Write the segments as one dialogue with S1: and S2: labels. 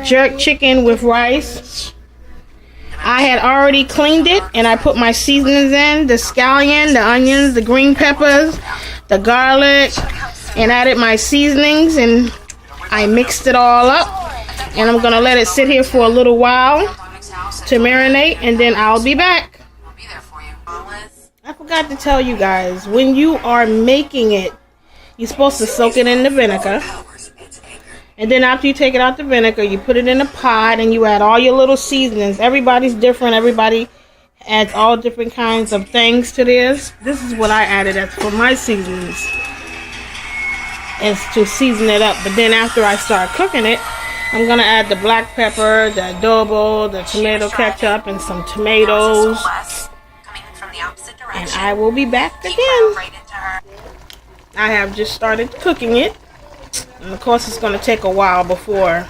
S1: jerk chicken with rice. I had already cleaned it and I put my seasonings in, the scallion, the onions, the green peppers, the garlic, and added my seasonings, and I mixed it all up. And I'm gonna let it sit here for a little while to marinate, and then I'll be back. I forgot to tell you guys, when you are making it, you're supposed to soak it in the vinegar. And then after you take it out the vinegar, you put it in a pot and you add all your little seasonings. Everybody's different. Everybody adds all different kinds of things to this. This is what I added for my seasonings, is to season it up. But then after I start cooking it, I'm going to add the black pepper, the adobo, the tomato ketchup, and some tomatoes. And I will be back again. I have just started cooking it. And of course it's going to take a while before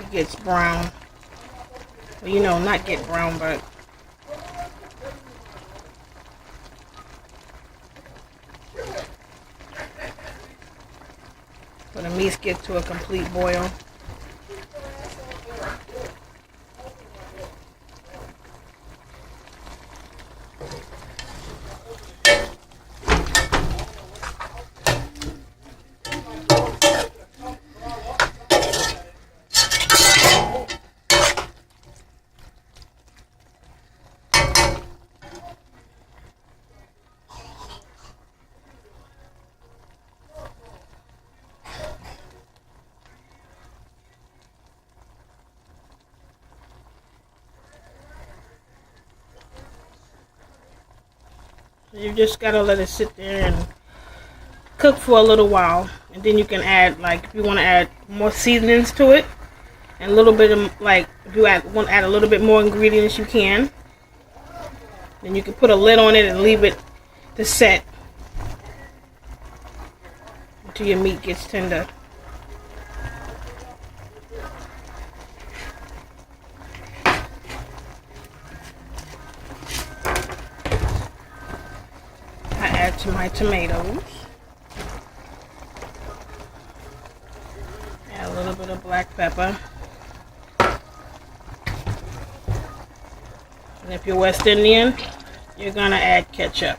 S1: it gets brown. Well, you know, not get brown, but when the meat gets to a complete boil. You just gotta let it sit there and cook for a little while, and then you can add, like, if you want to add more seasonings to it, and a little bit of, like, if you want to add a little bit more ingredients, you can. Then you can put a lid on it and leave it to set until your meat gets tender. Add to my tomatoes. Add a little bit of black pepper. And if you're West Indian, you're gonna add ketchup.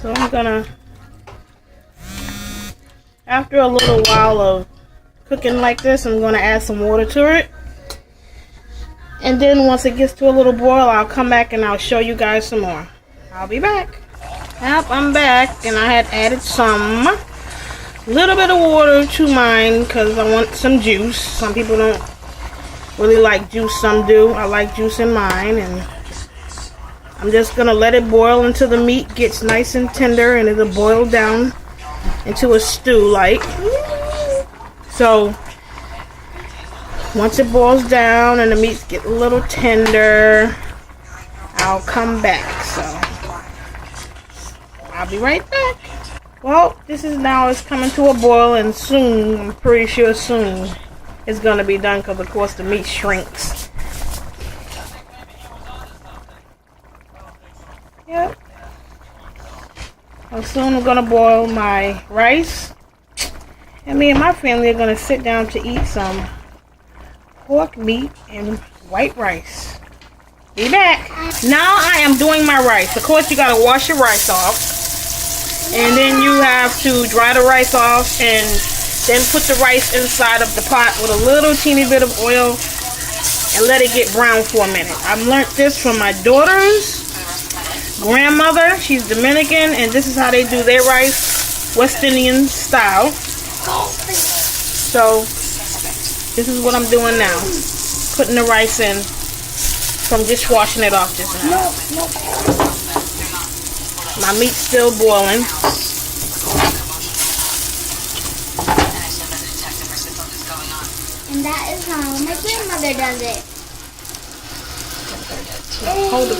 S1: So I'm gonna, after a little while of cooking like this, I'm gonna add some water to it. And then once it gets to a little boil, I'll come back and I'll show you guys some more. I'll be back. Yep, I'm back, and I had added some little bit of water to mine because I want some juice. Some people don't really like juice, some do. I like juice in mine, and I'm just gonna let it boil until the meat gets nice and tender, and it'll boil down into a stew like. So once it boils down and the meats get a little tender, I'll come back. So I'll be right back. Well, this is now, it's coming to a boil, and soon, I'm pretty sure soon, it's gonna be done, because of course the meat shrinks. Yep. So soon I'm gonna boil my rice, and me and my family are gonna sit down to eat some pork meat and white rice. Be back. Now I am doing my rice. Of course, you gotta wash your rice off, and then you have to dry the rice off, and then put the rice inside of the pot with a little teeny bit of oil and let it get brown for a minute. I've learned this from my daughter's grandmother. She's Dominican, and this is how they do their rice, West Indian style. So this is what I'm doing now, putting the rice in from just washing it off just now. My meat's still boiling.
S2: And that is how my grandmother does it.
S1: Hold it.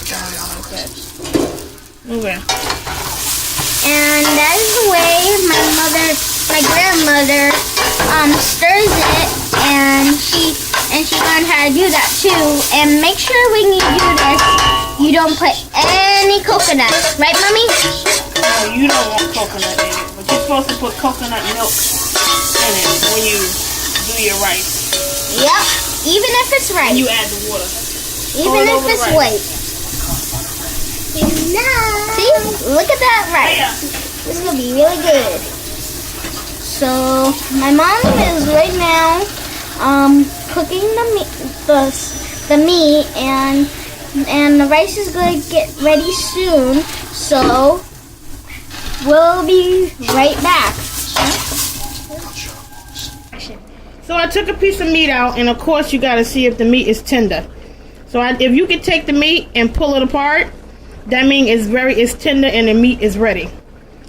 S2: Yeah.
S1: Good. Okay.
S2: And that is the way my grandmother, stirs it, and she learned how to do that too. And make sure when you do this, you don't put any coconut, right, Mommy?
S1: No, you don't want coconut in it, but you're supposed to put coconut milk in it when you do your rice.
S2: Yep, even if it's
S1: And
S2: right.
S1: you add the water.
S2: Even if it's white. See? Look at that rice. This is going to be really good. So, my mom is right now cooking the meat and the rice is going to get ready soon. So, we'll be right back.
S1: So I took a piece of meat out, and of course you got to see if the meat is tender. So if you could take the meat and pull it apart, that means it's tender and the meat is ready.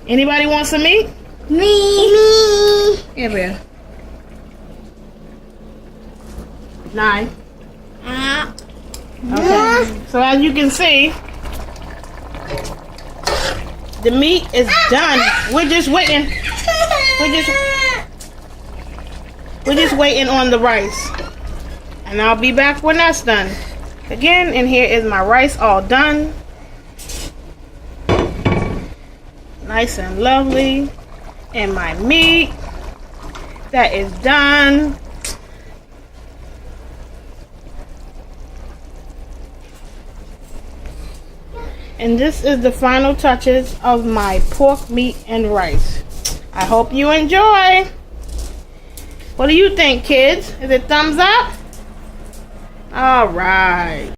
S1: Anybody want some meat?
S2: Me.
S1: Here, bear. 9. Okay. So as you can see, the meat is done. We're just waiting. We're just waiting on the rice. And I'll be back when that's done. Again, and here is my rice all done. Nice and lovely. And my meat that is done. And this is the final touches of my pork meat and rice. I hope you enjoy. What do you think, kids? Is it thumbs up? All right.